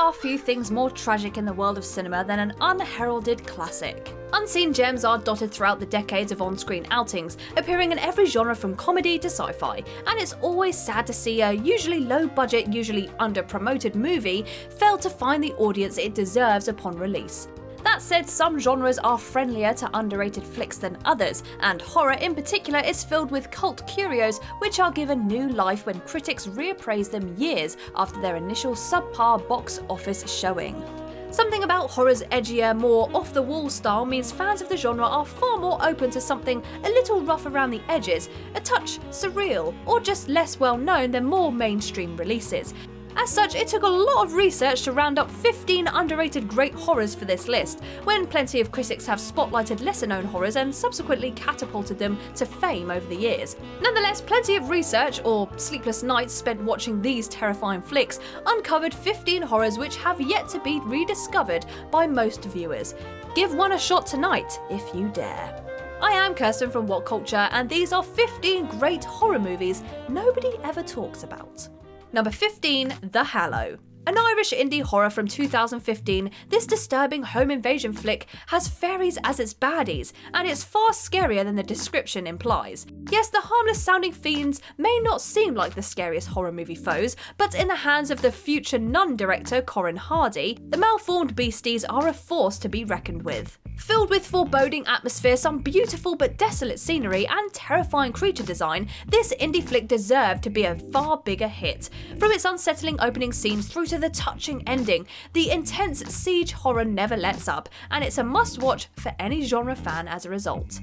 are few things more tragic in the world of cinema than an unheralded classic. Unseen gems are dotted throughout the decades of on-screen outings, appearing in every genre from comedy to sci-fi, and it's always sad to see a usually low-budget, usually under-promoted movie fail to find the audience it deserves upon release. That said, some genres are friendlier to underrated flicks than others, and horror in particular is filled with cult curios which are given new life when critics reappraise them years after their initial subpar box office showing. Something about horror's edgier, more off-the-wall style means fans of the genre are far more open to something a little rough around the edges, a touch surreal, or just less well known than more mainstream releases. As such, it took a lot of research to round up 15 underrated great horrors for this list, when plenty of critics have spotlighted lesser-known horrors and subsequently catapulted them to fame over the years. Nonetheless, plenty of research, or sleepless nights spent watching these terrifying flicks, uncovered 15 horrors which have yet to be rediscovered by most viewers. Give one a shot tonight, if you dare. I am Kirsten from What Culture, and these are 15 great horror movies nobody ever talks about. Number 15, The Hallow. An Irish indie horror from 2015, this disturbing home invasion flick has faeries as its baddies, and it's far scarier than the description implies. Yes, the harmless sounding fiends may not seem like the scariest horror movie foes, but in the hands of the future Nun director Corin Hardy, the malformed beasties are a force to be reckoned with. Filled with foreboding atmosphere, some beautiful but desolate scenery, and terrifying creature design, this indie flick deserved to be a far bigger hit. From its unsettling opening scenes through to the touching ending, the intense siege horror never lets up, and it's a must-watch for any genre fan as a result.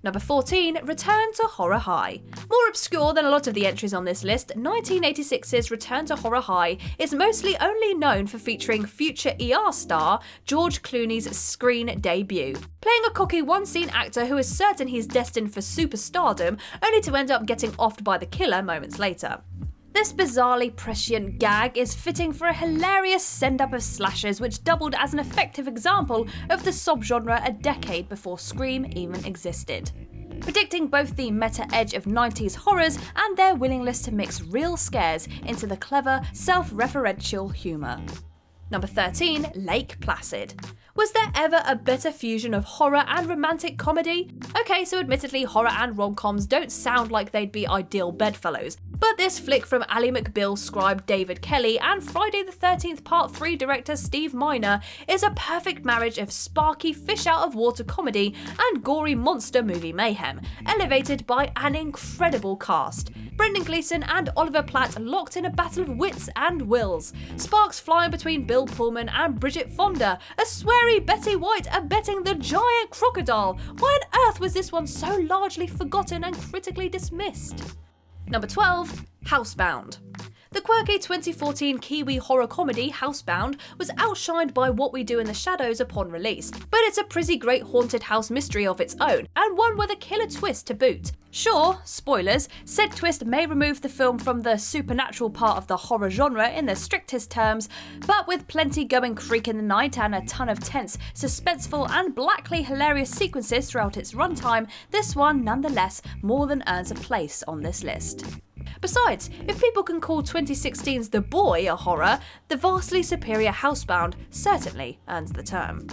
Number 14, Return to Horror High. More obscure than a lot of the entries on this list, 1986's Return to Horror High is mostly only known for featuring future ER star George Clooney's screen debut. Playing a cocky one-scene actor who is certain he's destined for superstardom, only to end up getting offed by the killer moments later. This bizarrely prescient gag is fitting for a hilarious send-up of slashers which doubled as an effective example of the subgenre a decade before Scream even existed. Predicting both the meta edge of 90s horrors and their willingness to mix real scares into the clever, self-referential humour. Number 13, Lake Placid. Was there ever a better fusion of horror and romantic comedy? Okay, so admittedly horror and rom-coms don't sound like they'd be ideal bedfellows, but this flick from Ally McBeal scribe David Kelly and Friday the 13th Part 3 director Steve Miner is a perfect marriage of sparky fish-out-of-water comedy and gory monster movie mayhem, elevated by an incredible cast. Brendan Gleeson and Oliver Platt locked in a battle of wits and wills, sparks flying between Bill Pullman and Bridget Fonda, a sweary Betty White abetting the giant crocodile. Why on earth was this one so largely forgotten and critically dismissed? Number 12, Housebound. The quirky 2014 Kiwi horror comedy Housebound was outshined by What We Do in the Shadows upon release, but it's a pretty great haunted house mystery of its own, and one with a killer twist to boot. Sure, spoilers, said twist may remove the film from the supernatural part of the horror genre in the strictest terms, but with plenty going creak in the night and a ton of tense, suspenseful and blackly hilarious sequences throughout its runtime, this one nonetheless more than earns a place on this list. Besides, if people can call 2016's The Boy a horror, the vastly superior Housebound certainly earns the term.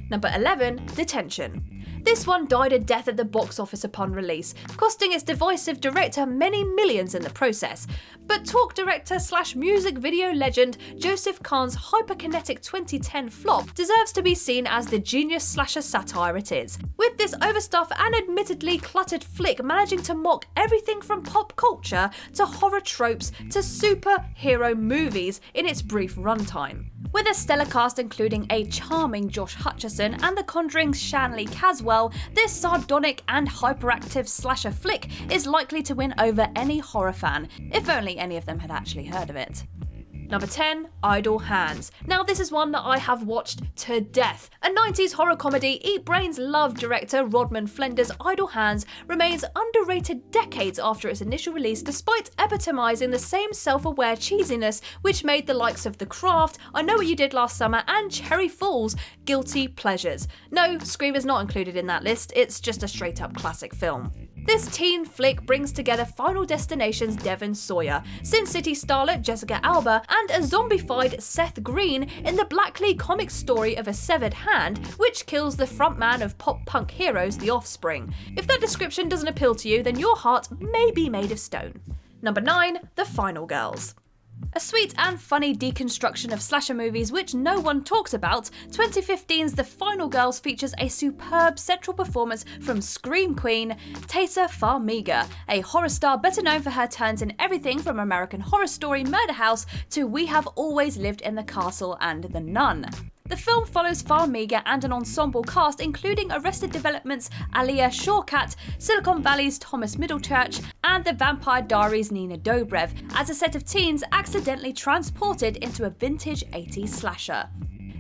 Number 11, Detention. This one died a death at the box office upon release, costing its divisive director many millions in the process. But talk director / music video legend Joseph Kahn's hyperkinetic 2010 flop deserves to be seen as the genius slasher satire it is, with this overstuffed and admittedly cluttered flick managing to mock everything from pop culture to horror tropes to superhero movies in its brief runtime. With a stellar cast including a charming Josh Hutcherson and The Conjuring's Shanley Caswell, this sardonic and hyperactive slasher flick is likely to win over any horror fan, if only any of them had actually heard of it. Number 10, Idle Hands. Now this is one that I have watched to death. A 90s horror comedy, Eat Brains love director Rodman Flender's Idle Hands remains underrated decades after its initial release despite epitomising the same self-aware cheesiness which made the likes of The Craft, I Know What You Did Last Summer and Cherry Falls guilty pleasures. No, Scream is not included in that list, it's just a straight up classic film. This teen flick brings together Final Destination's Devon Sawyer, Sin City starlet Jessica Alba, and a zombified Seth Green in the Blackley comic story of a severed hand, which kills the frontman of pop-punk heroes The Offspring. If that description doesn't appeal to you, then your heart may be made of stone. Number 9. The Final Girls. A sweet and funny deconstruction of slasher movies which no one talks about, 2015's The Final Girls features a superb central performance from Scream Queen Taissa Farmiga, a horror star better known for her turns in everything from American Horror Story Murder House to We Have Always Lived in the Castle and The Nun. The film follows Farmiga and an ensemble cast including Arrested Development's Alia Shawkat, Silicon Valley's Thomas Middlechurch, and The Vampire Diaries' Nina Dobrev, as a set of teens accidentally transported into a vintage 80s slasher.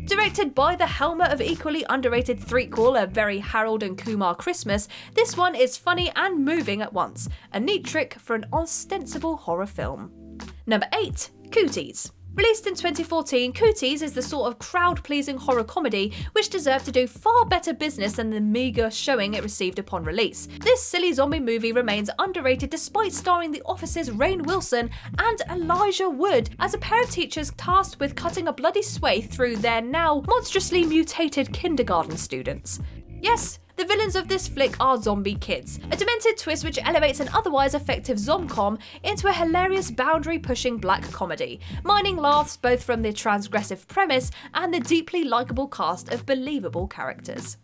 Directed by the helmer of equally underrated threequel A Very Harold and Kumar Christmas, this one is funny and moving at once, a neat trick for an ostensible horror film. Number 8. Cooties. Released in 2014, Cooties is the sort of crowd-pleasing horror comedy which deserved to do far better business than the meagre showing it received upon release. This silly zombie movie remains underrated despite starring The Office's Rainn Wilson and Elijah Wood as a pair of teachers tasked with cutting a bloody swathe through their now monstrously mutated kindergarten students. Yes, the villains of this flick are zombie kids, a demented twist which elevates an otherwise effective zomcom into a hilarious boundary-pushing black comedy, mining laughs both from the transgressive premise and the deeply likeable cast of believable characters.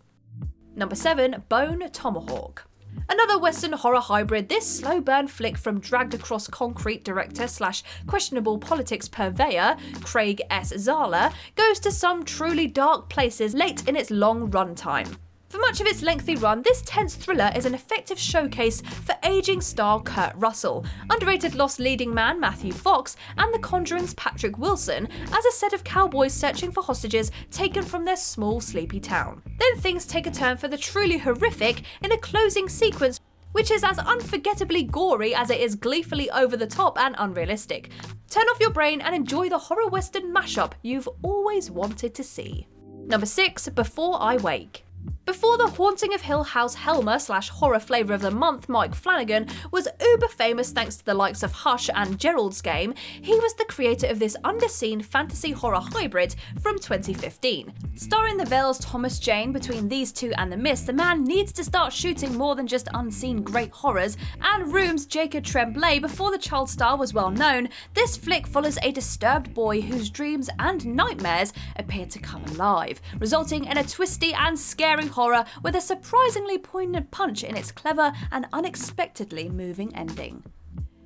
Number 7. Bone Tomahawk. Another Western horror hybrid, this slow burn flick from dragged across concrete director / questionable politics purveyor Craig S. Zahler goes to some truly dark places late in its long runtime. For much of its lengthy run, this tense thriller is an effective showcase for aging star Kurt Russell, underrated Lost leading man Matthew Fox, and The Conjuring's Patrick Wilson as a set of cowboys searching for hostages taken from their small, sleepy town. Then things take a turn for the truly horrific in a closing sequence which is as unforgettably gory as it is gleefully over the top and unrealistic. Turn off your brain and enjoy the horror western mashup you've always wanted to see. Number 6. Before I Wake. Before the Haunting of Hill House helmer / horror flavour of the month Mike Flanagan was uber famous thanks to the likes of Hush and Gerald's Game, he was the creator of this underseen fantasy horror hybrid from 2015. Starring the Vale's Thomas Jane, between these two and The Mist, the man needs to start shooting more than just unseen great horrors, and Room's Jacob Tremblay before the child star was well known. This flick follows a disturbed boy whose dreams and nightmares appear to come alive, resulting in a twisty and scary horror with a surprisingly poignant punch in its clever and unexpectedly moving ending.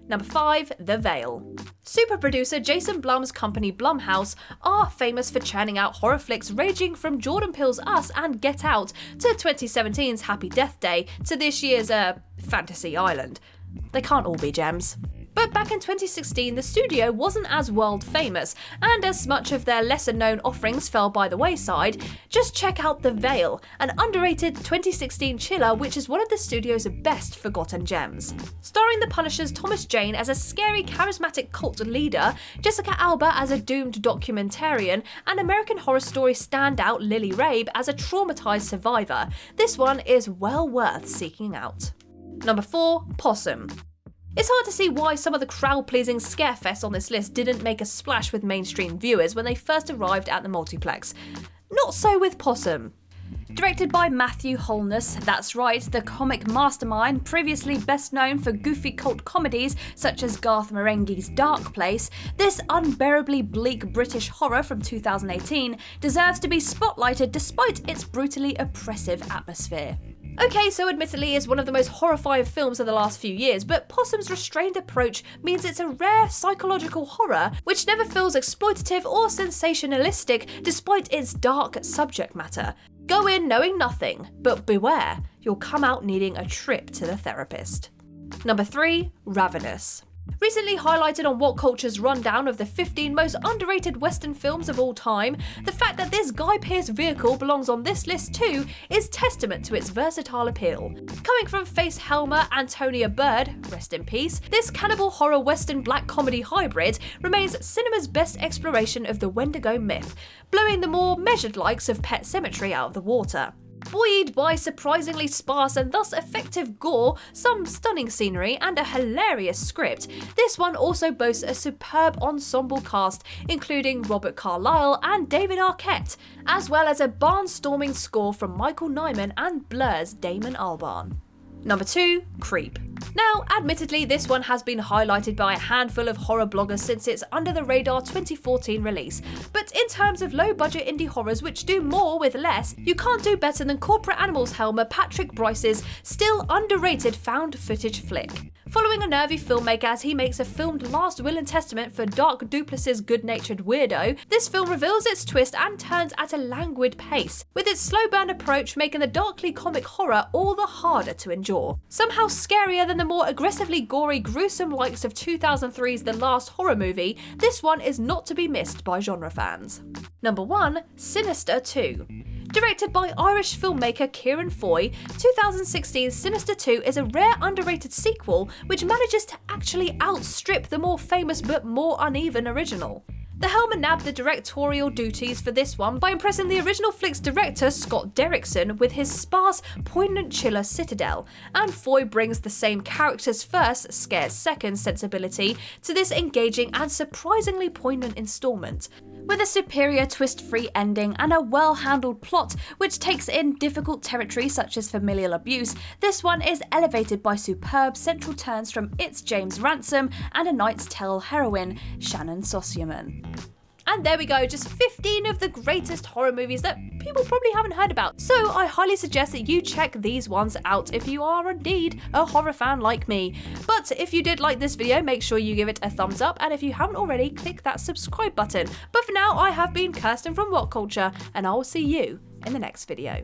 Number 5. The Veil. Super producer Jason Blum's company Blumhouse are famous for churning out horror flicks ranging from Jordan Peele's Us and Get Out to 2017's Happy Death Day to this year's Fantasy Island. They can't all be gems. But back in 2016, the studio wasn't as world famous, and as much of their lesser known offerings fell by the wayside, just check out The Veil, an underrated 2016 chiller which is one of the studio's best forgotten gems. Starring The Punisher's Thomas Jane as a scary, charismatic cult leader, Jessica Alba as a doomed documentarian, and American Horror Story standout Lily Rabe as a traumatized survivor, this one is well worth seeking out. Number 4. Possum. It's hard to see why some of the crowd-pleasing scarefests on this list didn't make a splash with mainstream viewers when they first arrived at the multiplex. Not so with Possum. Directed by Matthew Holness, that's right, the comic mastermind, previously best known for goofy cult comedies such as Garth Marenghi's Dark Place, this unbearably bleak British horror from 2018 deserves to be spotlighted despite its brutally oppressive atmosphere. Okay, so admittedly it's one of the most horrifying films of the last few years, but Possum's restrained approach means it's a rare psychological horror which never feels exploitative or sensationalistic despite its dark subject matter. Go in knowing nothing, but beware, you'll come out needing a trip to the therapist. Number 3. Ravenous. Recently highlighted on What Culture's rundown of the 15 most underrated Western films of all time, the fact that this Guy Pearce vehicle belongs on this list too is testament to its versatile appeal. Coming from face helmer Antonia Bird, rest in peace, this cannibal horror Western black comedy hybrid remains cinema's best exploration of the Wendigo myth, blowing the more measured likes of Pet Sematary out of the water. Buoyed by surprisingly sparse and thus effective gore, some stunning scenery, and a hilarious script, this one also boasts a superb ensemble cast including Robert Carlyle and David Arquette, as well as a barnstorming score from Michael Nyman and Blur's Damon Albarn. Number 2. Creep. Now, admittedly, this one has been highlighted by a handful of horror bloggers since its Under the Radar 2014 release, but in terms of low-budget indie horrors which do more with less, you can't do better than Corporate Animals helmer Patrick Bryce's still underrated found footage flick. Following a nervy filmmaker as he makes a filmed Last Will and Testament for Dark Duplass's Good-Natured Weirdo, this film reveals its twist and turns at a languid pace, with its slow burn approach making the darkly comic horror all the harder to endure. Somehow scarier than the more aggressively gory, gruesome likes of 2003's The Last Horror Movie, this one is not to be missed by genre fans. Number 1. Sinister II. Directed by Irish filmmaker Kieran Foy, 2016's Sinister II is a rare underrated sequel which manages to actually outstrip the more famous but more uneven original. The helmer nabbed the directorial duties for this one by impressing the original flick's director Scott Derrickson with his sparse, poignant chiller Citadel, and Foy brings the same characters first, scares second sensibility to this engaging and surprisingly poignant installment. With a superior twist-free ending and a well-handled plot which takes in difficult territory such as familial abuse, this one is elevated by superb central turns from its James Ransom and A Knight's Tale heroine, Shannon Sossaman. And there we go, just 15 of the greatest horror movies that people probably haven't heard about. So I highly suggest that you check these ones out if you are indeed a horror fan like me. But if you did like this video, make sure you give it a thumbs up, and if you haven't already, click that subscribe button. But for now, I have been Kirsten from What Culture, and I will see you in the next video.